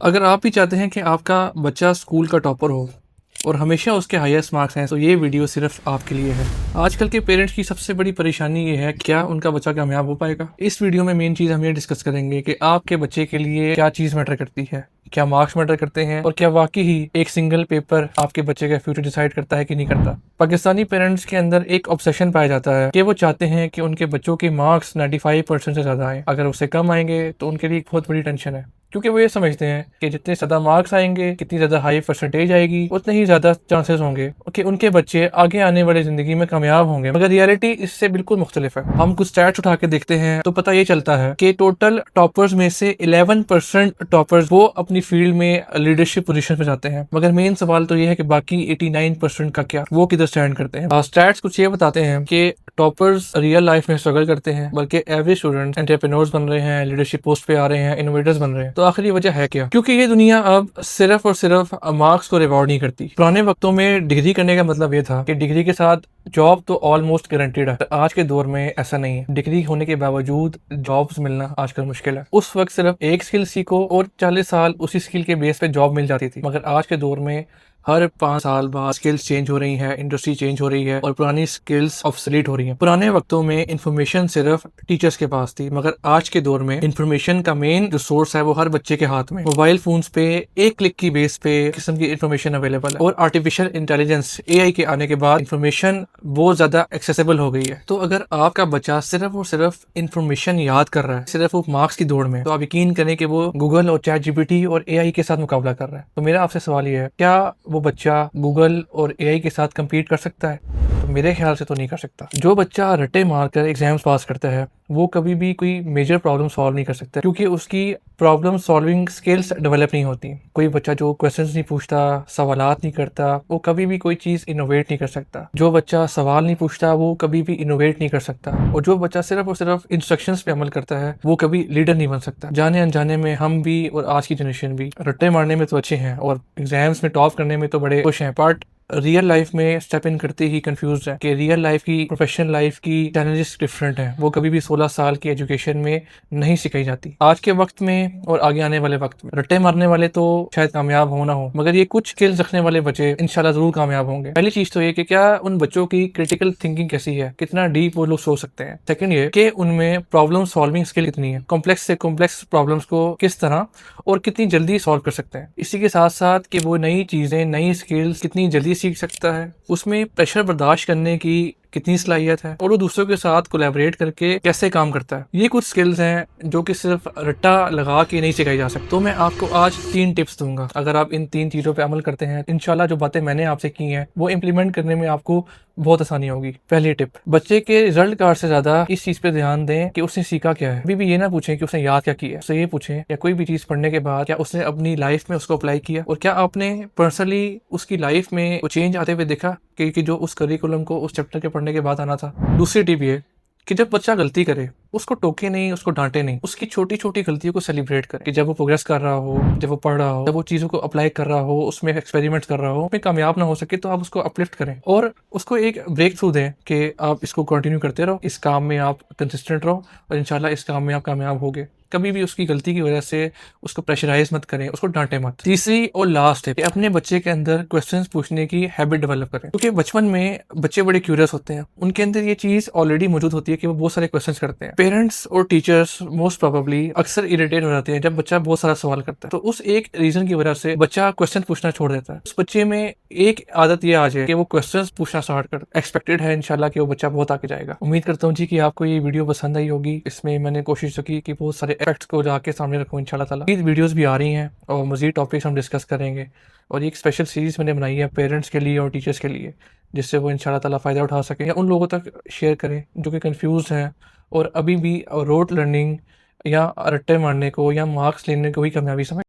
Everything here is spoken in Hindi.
अगर आप भी चाहते हैं कि आपका बच्चा स्कूल का टॉपर हो और हमेशा उसके हाईएस्ट मार्क्स हैं, तो ये वीडियो सिर्फ आपके लिए है। आजकल के पेरेंट्स की सबसे बड़ी परेशानी ये है, क्या उनका बच्चा कामयाब हो पाएगा। इस वीडियो में मेन चीज़ हम ये डिस्कस करेंगे कि आपके बच्चे के लिए क्या चीज़ मैटर करती है, क्या मार्क्स मैटर करते हैं और क्या वाकई ही एक सिंगल पेपर आपके बच्चे का फ्यूचर डिसाइड करता है कि नहीं करता। पाकिस्तानी पेरेंट्स के अंदर एक ऑब्सेशन पाया जाता है कि वो चाहते हैं कि उनके बच्चों के मार्क्स 95% से ज़्यादा आए। अगर उससे कम आएंगे तो उनके लिए एक बहुत बड़ी टेंशन है, क्योंकि वो ये समझते हैं कि जितने ज़्यादा मार्क्स आएंगे, कितनी ज़्यादा हाई परसेंटेज आएगी, उतने ही ज़्यादा चांसेस होंगे कि उनके बच्चे आगे आने वाली ज़िंदगी में कामयाब होंगे। मगर रियलिटी इससे बिल्कुल मुख्तलिफ है। हम कुछ स्टैट्स उठा के देखते हैं तो पता ये चलता है कि टोटल टॉपर्स में से 11% टॉपर्स वो अपनी फील्ड में लीडरशिप पोजीशन पे जाते हैं। मगर मेन सवाल तो ये है कि बाकी 89% का क्या, वो किधर स्टैंड करते हैं। स्टैट्स कुछ ये बताते हैं कि टॉपर्स रियल लाइफ में स्ट्रगल करते हैं, बल्कि एवरेज स्टूडेंट्स एंटरप्रेन्योर्स बन रहे हैं, लीडरशिप पोस्ट पे आ रहे हैं, इनोवेटर्स बन रहे हैं। तो आखिर ये वजह है क्या? क्योंकि ये दुनिया अब सिर्फ और सिर्फ मार्क्स को रिवॉर्ड नहीं करती। पुराने वक्तों में डिग्री करने का मतलब ये था कि डिग्री के साथ जॉब तो ऑलमोस्ट गारंटेड है। आज के दौर में ऐसा नहीं है। डिग्री होने के बावजूद जॉब्स मिलना आजकल मुश्किल है। उस वक्त सिर्फ एक स्किल सीखो और 40 साल उसी स्किल के बेस पे जॉब मिल जाती थी। मगर आज के दौर में हर 5 साल बाद स्किल्स चेंज हो रही हैं, इंडस्ट्री चेंज हो रही है और पुरानी स्किल्स ऑब्सोलीट हो रही हैं। पुराने वक्तों में इंफॉर्मेशन सिर्फ टीचर्स के पास थी, मगर आज के दौर में इंफॉर्मेशन का मेन जो सोर्स है वो हर बच्चे के हाथ में। मोबाइल फोन्स पे एक क्लिक की बेस पे किस्म की इंफॉर्मेशन अवेलेबल है और आर्टिफिशियल इंटेलिजेंस एआई के आने के बाद इंफॉर्मेशन बहुत ज्यादा एक्सेसिबल हो गई है। तो अगर आपका बच्चा सिर्फ और सिर्फ इंफॉर्मेशन याद कर रहा है, सिर्फ वो मार्क्स की दौड़ में, तो आप यकीन करें कि वो गूगल और चैट जीपीटी और एआई के साथ मुकाबला कर रहा है। तो मेरा आपसे सवाल ये है, क्या वो बच्चा गूगल और एआई के साथ compete कर सकता है? तो मेरे ख्याल से तो नहीं कर सकता। जो बच्चा रट्टे मारकर एग्जाम्स पास करता है वो कभी भी कोई मेजर प्रॉब्लम सॉल्व नहीं कर सकता, क्योंकि उसकी प्रॉब्लम सॉल्विंग स्किल्स डेवलप नहीं होती। कोई बच्चा जो क्वेश्चंस नहीं पूछता, सवालात नहीं करता, वो कभी भी कोई चीज़ इनोवेट नहीं कर सकता। जो बच्चा सवाल नहीं पूछता वो कभी भी इनोवेट नहीं कर सकता। और जो बच्चा सिर्फ और सिर्फ इंस्ट्रक्शंस पे अमल करता है वो कभी लीडर नहीं बन सकता। जाने अनजाने में हम भी और आज की जनरेशन भी रट्टे मारने में तो अच्छे हैं और एग्जाम्स में टॉप करने में तो बड़े खुश हैं, बट रियल लाइफ में स्टेप इन करते ही कंफ्यूज है कि रियल लाइफ की, प्रोफेशनल लाइफ की चैलेंजेस डिफरेंट हैं। वो कभी भी 16 साल की एजुकेशन में नहीं सिखाई जाती। आज के वक्त में और आगे आने वाले वक्त में रट्टे मारने वाले तो शायद कामयाब होना हो, मगर ये कुछ स्किल्स रखने वाले बच्चे इंशाल्लाह जरूर कामयाब होंगे। पहली चीज तो ये कि क्या उन बच्चों की क्रिटिकल थिंकिंग कैसी है, कितना डीप वो लोग सोच सकते हैं। सेकंड ये कि उनमें प्रॉब्लम सॉल्विंग स्किल कितनी है, कॉम्प्लेक्स से कॉम्प्लेक्स प्रॉब्लम्स को किस तरह और कितनी जल्दी सॉल्व कर सकते हैं। इसी के साथ साथ कि वो नई चीजें, नई स्किल्स कितनी जल्दी सीख सकता है, उसमें प्रेशर बर्दाश्त करने की कितनी सलाहियत है और वो दूसरों के साथ कोलैबोरेट करके कैसे काम करता है। ये कुछ स्किल्स हैं जो कि सिर्फ रट्टा लगा के नहीं सिखाई जा सकती। तो मैं आपको आज 3 टिप्स दूंगा। अगर आप इन 3 चीजों पे अमल करते हैं, इंशाल्लाह जो बातें मैंने आपसे की हैं वो इम्प्लीमेंट करने में आपको बहुत आसानी होगी। पहली टिप, बच्चे के रिजल्ट कार्ड से ज्यादा इस चीज पे ध्यान दें कि उसने सीखा क्या है। अभी भी ये ना पूछें कि उसने याद क्या किया, उससे ये पूछें या कोई भी चीज पढ़ने के बाद क्या उसने अपनी लाइफ में उसको अप्लाई किया और क्या आपने पर्सनली उसकी लाइफ में वो चेंज आते हुए देखा कि जो उस करिकुलम को उस चैप्टर के पढ़ने के बाद आना था। दूसरी टिप ये कि जब बच्चा गलती करे उसको टोके नहीं, उसको डांटे नहीं, उसकी छोटी छोटी गलतियों को सेलिब्रेट करे। कि जब वो प्रोग्रेस कर रहा हो, जब वो पढ़ रहा हो, जब वो चीजों को अप्लाई कर रहा हो, उसमें एक्सपेरिमेंट कर रहा हो, उसमें कामयाब ना हो सके तो आप उसको अपलिफ्ट करें और उसको एक ब्रेक थ्रू दें कि आप इसको कंटिन्यू करते रहो, इस काम में आप कंसिस्टेंट रहो और इंशाल्लाह इस काम में आप कामयाब होगे। कभी भी उसकी गलती की वजह से उसको प्रेशराइज मत करें, उसको डांटे मत। तीसरी और लास्ट है कि अपने बच्चे के अंदर क्वेश्चंस पूछने की हैबिट डेवलप करें, क्योंकि बचपन में बच्चे बड़े क्यूरियस होते हैं, उनके अंदर ये चीज ऑलरेडी मौजूद होती है कि वो बहुत सारे क्वेश्चंस करते हैं। पेरेंट्स और टीचर्स मोस्ट प्रोबेबली अक्सर इरिटेट हो जाते हैं जब बच्चा बहुत सारा सवाल करता है, तो उस एक रीजन की वजह से बच्चा क्वेश्चन पूछना छोड़ देता है। उस बच्चे में एक आदत ये आ जाए कि वो क्वेश्चंस पूछना स्टार्ट कर। एक्सपेक्टेड है इंशाल्लाह कि वो बच्चा बहुत आगे जाएगा। उम्मीद करता हूँ जी कि आपको ये वीडियो पसंद आई होगी। इसमें मैंने कोशिश की कि बहुत सारे फैक्ट्स को जाके सामने रखूँ इंशाल्लाह ताला। वीडियोस भी आ रही हैं और मजीद टॉपिक्स हम डिस्कस करेंगे और एक स्पेशल सीरीज मैंने बनाई है पेरेंट्स के लिए और टीचर्स के लिए, जिससे वो इंशाल्लाह ताला फ़ायदा उठा सकें या उन लोगों तक शेयर करें जो कि कंफ्यूज हैं और अभी भी रोट लर्निंग या रट्टे मारने को या मार्क्स लेने को ही कामयाबी समझ